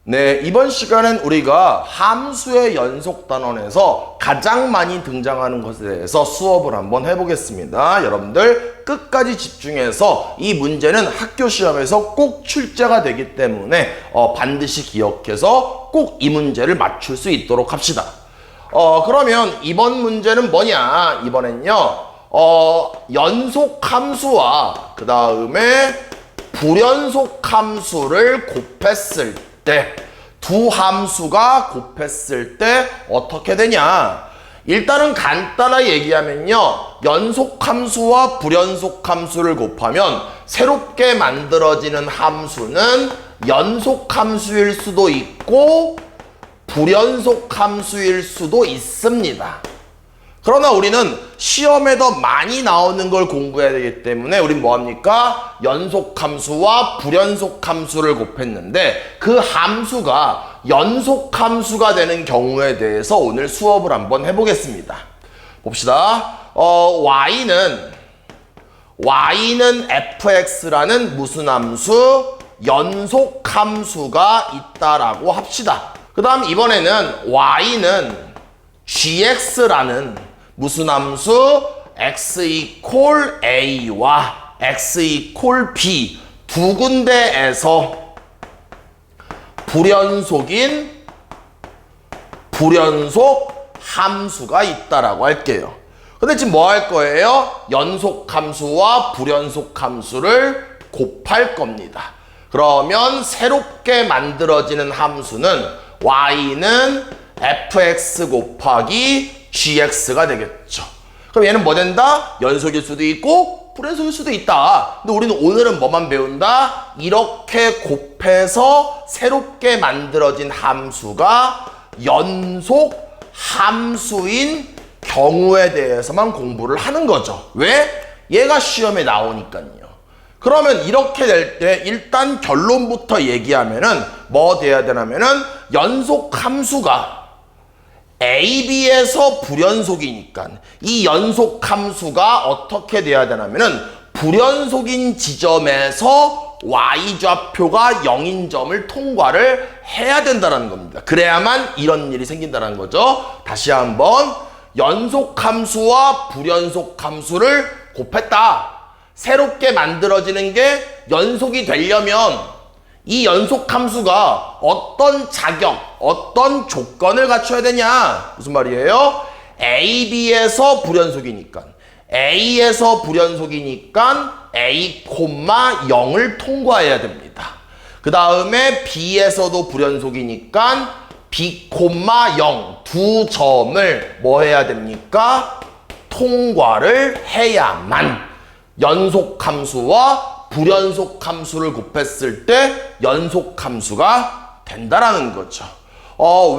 네, 이번 시간엔 우리가 함수의 연속 단원에서 가장 많이 등장하는 것에 대해서 수업을 한번 해보겠습니다. 여러분들 끝까지 집중해서 이 문제는 학교 시험에서 꼭 출제가 되기 때문에 반드시 기억해서 꼭 이 문제를 맞출 수 있도록 합시다. 그러면 이번 문제는 뭐냐? 이번엔요, 연속 함수와 그 다음에 불연속 함수를 곱했을 때, 두 함수가 곱했을 때 어떻게 되냐? 일단은 간단하게 얘기하면요, 연속 함수와 불연속 함수를 곱하면 새롭게 만들어지는 함수는 연속 함수일 수도 있고 불연속 함수일 수도 있습니다. 그러나 우리는 시험에 더 많이 나오는 걸 공부해야 되기 때문에 우린 뭐합니까? 연속 함수와 불연속 함수를 곱했는데 그 함수가 연속 함수가 되는 경우에 대해서 오늘 수업을 한번 해보겠습니다. 봅시다. y는 fx라는 무슨 함수? 연속 함수가 있다라고 합시다. 그 다음 이번에는 y는 gx라는 무슨 함수? x equal a와 x equal b 두 군데에서 불연속 함수가 있다라고 할게요. 근데 지금 뭐 할 거예요? 연속 함수와 불연속 함수를 곱할 겁니다. 그러면 새롭게 만들어지는 함수는 y는 fx 곱하기 gx가 되겠죠. 그럼 얘는 뭐 된다? 연속일 수도 있고 불연속일 수도 있다. 근데 우리는 오늘은 뭐만 배운다? 이렇게 곱해서 새롭게 만들어진 함수가 연속 함수인 경우에 대해서만 공부를 하는 거죠. 왜? 얘가 시험에 나오니까요. 그러면 이렇게 될 때 일단 결론부터 얘기하면은 뭐 돼야 되냐면은 연속 함수가 A, B에서 불연속이니까 이 연속 함수가 어떻게 돼야 되냐면은 불연속인 지점에서 y좌표가 0인 점을 통과를 해야 된다는 겁니다. 그래야만 이런 일이 생긴다는 거죠. 다시 한번 연속 함수와 불연속 함수를 곱했다. 새롭게 만들어지는 게 연속이 되려면 이 연속 함수가 어떤 자격, 어떤 조건을 갖춰야 되냐? 무슨 말이에요? A, B에서 불연속이니까 A에서 불연속이니까 A, 0을 통과해야 됩니다. 그 다음에 B에서도 불연속이니까 B, 0 두 점을 뭐 해야 됩니까? 통과를 해야만 연속 함수와 불연속 함수를 곱했을 때 연속 함수가 된다라는 거죠.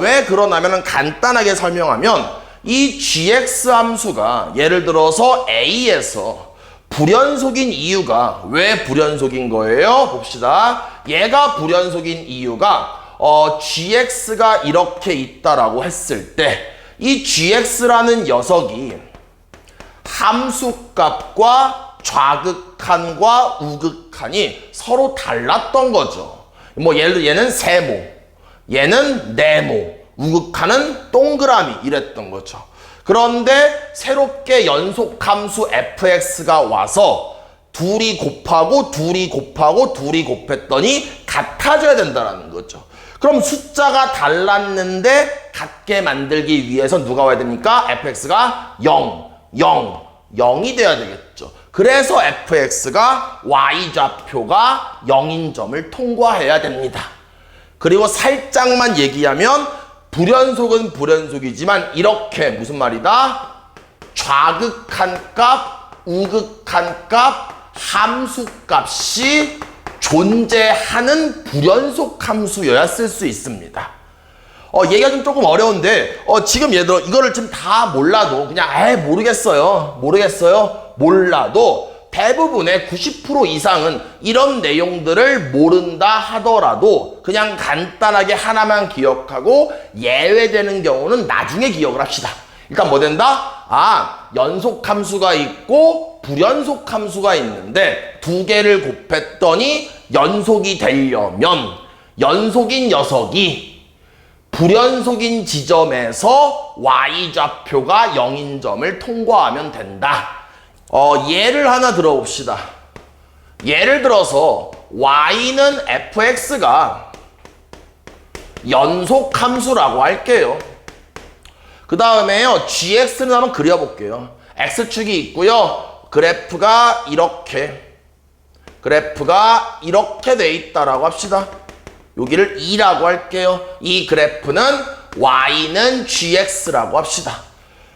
왜 그러냐면 간단하게 설명하면 이 gx 함수가 예를 들어서 A에서 불연속인 이유가 왜 불연속인 거예요? 봅시다. 얘가 불연속인 이유가 gx가 이렇게 있다라고 했을 때 이 gx라는 녀석이 함수값과 좌극한과 우극한이 서로 달랐던 거죠. 뭐 예를 들어 얘는 세모, 얘는 네모, 우극한은 동그라미 이랬던 거죠. 그런데 새롭게 연속함수 fx가 와서 둘이 곱하고 곱했더니 같아져야 된다는 거죠. 그럼 숫자가 달랐는데 같게 만들기 위해서 누가 와야 됩니까? fx가 0이 돼야 되겠죠. 그래서 fx가 y좌표가 0인 점을 통과해야 됩니다. 그리고 살짝만 얘기하면 불연속은 불연속이지만 이렇게 무슨 말이다? 좌극한 값, 우극한 값, 함수값이 존재하는 불연속 함수여야 쓸 수 있습니다. 얘기가 좀 조금 어려운데 지금 예를 들어 이거를 지금 다 몰라도 그냥 모르겠어요 몰라도 대부분의 90% 이상은 이런 내용들을 모른다 하더라도 그냥 간단하게 하나만 기억하고 예외되는 경우는 나중에 기억을 합시다. 일단 뭐 된다? 연속 함수가 있고 불연속 함수가 있는데 두 개를 곱했더니 연속이 되려면 연속인 녀석이 불연속인 지점에서 y좌표가 0인 점을 통과하면 된다. 예를 하나 들어봅시다. 예를 들어서 y는 fx가 연속함수라고 할게요. 그 다음에요, gx는 한번 그려볼게요. x축이 있고요. 그래프가 이렇게 돼 있다라고 합시다. 여기를 2라고 할게요. 이 그래프는 y는 gx라고 합시다.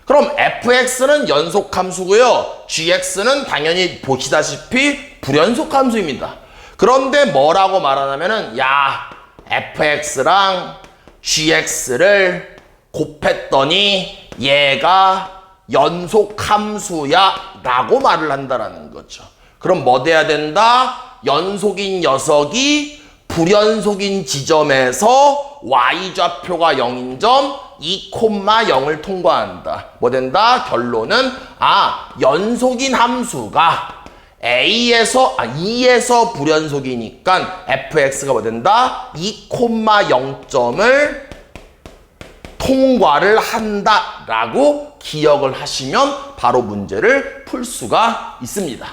그럼 fx는 연속함수고요. gx는 당연히 보시다시피 불연속함수입니다. 그런데 뭐라고 말하냐면은 fx랑 gx를 곱했더니 얘가 연속함수야 라고 말을 한다라는 거죠. 그럼 뭐 돼야 된다? 연속인 녀석이 불연속인 지점에서 y좌표가 0인 점 2,0을 통과한다. 뭐 된다? 결론은 연속인 함수가 2에서 불연속이니까 fx가 뭐 된다? 2,0점을 통과를 한다라고 기억을 하시면 바로 문제를 풀 수가 있습니다.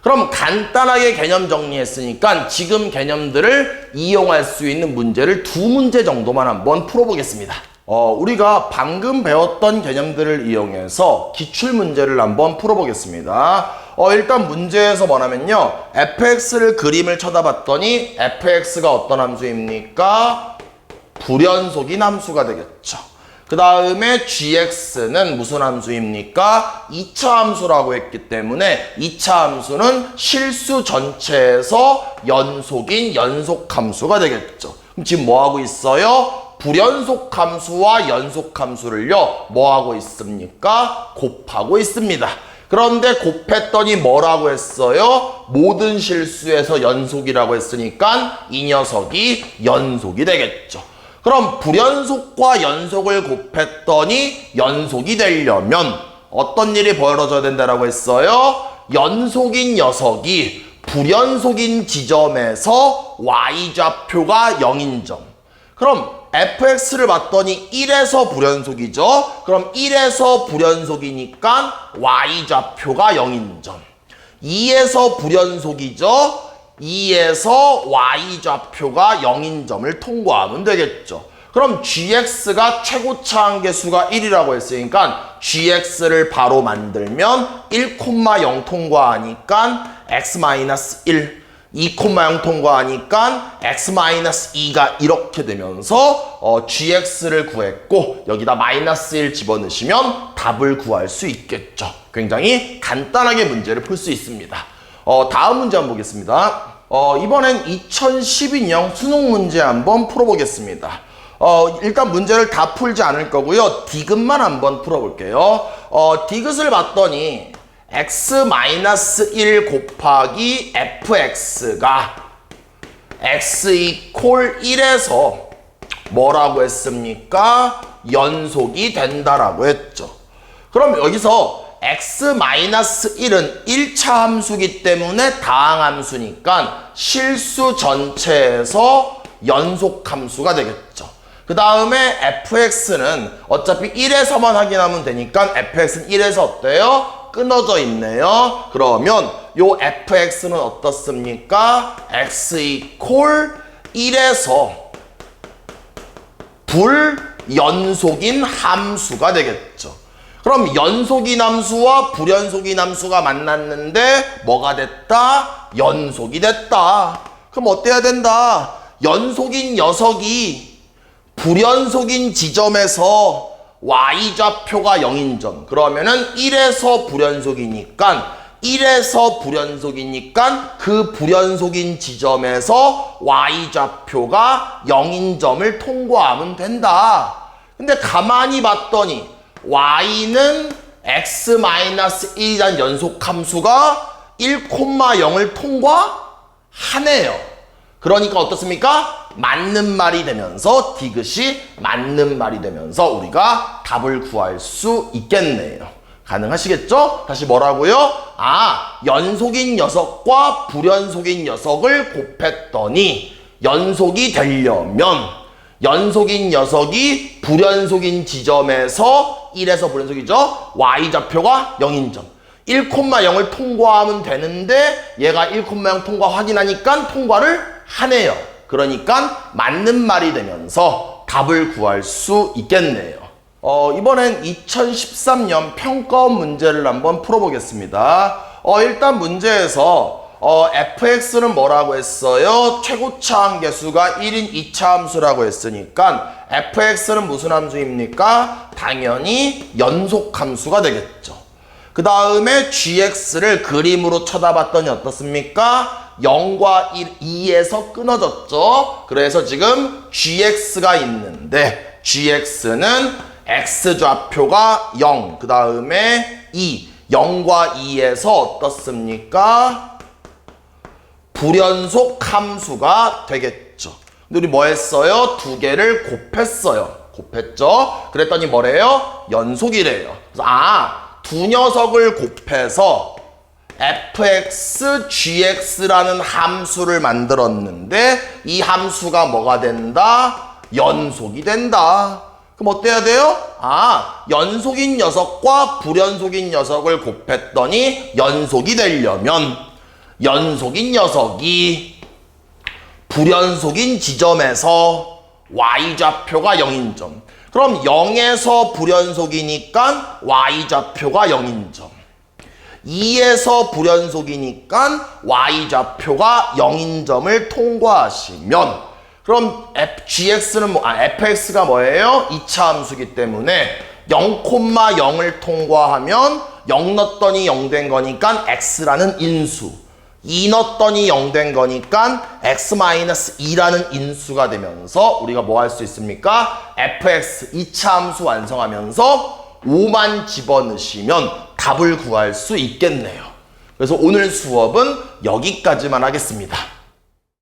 그럼 간단하게 개념 정리했으니까 지금 개념들을 이용할 수 있는 문제를 2문제 정도만 한번 풀어보겠습니다. 우리가 방금 배웠던 개념들을 이용해서 기출문제를 한번 풀어보겠습니다. 일단 문제에서 뭐냐면요, fx를 그림을 쳐다봤더니 fx가 어떤 함수입니까? 불연속인 함수가 되겠죠. 그 다음에 gx는 무슨 함수입니까? 2차 함수라고 했기 때문에 2차 함수는 실수 전체에서 연속인 연속함수가 되겠죠. 그럼 지금 뭐하고 있어요? 불연속함수와 연속함수를요, 뭐하고 있습니까? 곱하고 있습니다. 그런데 곱했더니 뭐라고 했어요? 모든 실수에서 연속이라고 했으니까 이 녀석이 연속이 되겠죠. 그럼 불연속과 연속을 곱했더니 연속이 되려면 어떤 일이 벌어져야 된다라고 했어요? 연속인 녀석이 불연속인 지점에서 y좌표가 0인 점. 그럼 fx를 봤더니 1에서 불연속이죠. 그럼 1에서 불연속이니까 y좌표가 0인 점. 2에서 불연속이죠. 2에서 y좌표가 0인 점을 통과하면 되겠죠. 그럼 gx가 최고차 한계수가 1이라고 했으니까 gx를 바로 만들면 1,0 통과하니까 x-1, 2,0 통과하니까 x-2가 이렇게 되면서 gx를 구했고 여기다 -1 집어넣으시면 답을 구할 수 있겠죠. 굉장히 간단하게 문제를 풀 수 있습니다. 다음 문제 한번 보겠습니다. 이번엔 2012년 수능 문제 한번 풀어보겠습니다. 일단 문제를 다 풀지 않을 거고요. 디귿만 한번 풀어볼게요. 디귿을 봤더니 x-1 곱하기 fx가 x 이퀄 1에서 뭐라고 했습니까? 연속이 된다라고 했죠. 그럼 여기서 x-1은 1차 함수기 때문에 다항함수니까 실수 전체에서 연속함수가 되겠죠. 그 다음에 fx는 어차피 1에서만 확인하면 되니까 fx는 1에서 어때요? 끊어져 있네요. 그러면 요 fx는 어떻습니까? x 이퀄 1에서 불연속인 함수가 되겠죠. 그럼 연속인 함수와 불연속인 함수가 만났는데 뭐가 됐다? 연속이 됐다. 그럼 어때야 된다? 연속인 녀석이 불연속인 지점에서 y좌표가 0인 점. 그러면은 1에서 불연속이니까 그 불연속인 지점에서 y좌표가 0인 점을 통과하면 된다. 근데 가만히 봤더니 y는 x-1이란 연속함수가 1,0을 통과하네요. 그러니까 어떻습니까? 맞는 말이 되면서 디귿이 맞는 말이 되면서 우리가 답을 구할 수 있겠네요. 가능하시겠죠? 다시 뭐라고요? 연속인 녀석과 불연속인 녀석을 곱했더니 연속이 되려면 연속인 녀석이 불연속인 지점에서 1에서 불연속이죠. y좌표가 0인 점. 1,0을 통과하면 되는데 얘가 1,0 통과 확인하니까 통과를 하네요. 그러니까 맞는 말이 되면서 답을 구할 수 있겠네요. 이번엔 2013년 평가원 문제를 한번 풀어보겠습니다. 일단 문제에서 fx는 뭐라고 했어요? 최고차 함계수가 1인 2차 함수라고 했으니까 fx는 무슨 함수입니까? 당연히 연속 함수가 되겠죠. 그 다음에 gx를 그림으로 쳐다봤더니 어떻습니까? 0과 2에서 끊어졌죠. 그래서 지금 gx가 있는데 gx는 x좌표가 0, 그 다음에 2, 0과 2에서 어떻습니까? 불연속 함수가 되겠죠. 근데 우리 뭐 했어요? 두 개를 곱했어요. 곱했죠? 그랬더니 뭐래요? 연속이래요. 그래서 두 녀석을 곱해서 fx, gx라는 함수를 만들었는데 이 함수가 뭐가 된다? 연속이 된다. 그럼 어때야 돼요? 연속인 녀석과 불연속인 녀석을 곱했더니 연속이 되려면 연속인 녀석이 불연속인 지점에서 y좌표가 0인 점. 그럼 0에서 불연속이니까 y좌표가 0인 점. 2에서 불연속이니까 y좌표가 0인 점을 통과하시면 그럼 gx는 fx가 뭐예요? 2차 함수기 때문에 0,0을 통과하면 0 넣었더니 0 된 거니까 x라는 인수, 2 넣었더니 0 된 거니까 x-2라는 인수가 되면서 우리가 뭐 할 수 있습니까? fx 2차 함수 완성하면서 5만 집어넣으시면 답을 구할 수 있겠네요. 그래서 오늘 수업은 여기까지만 하겠습니다.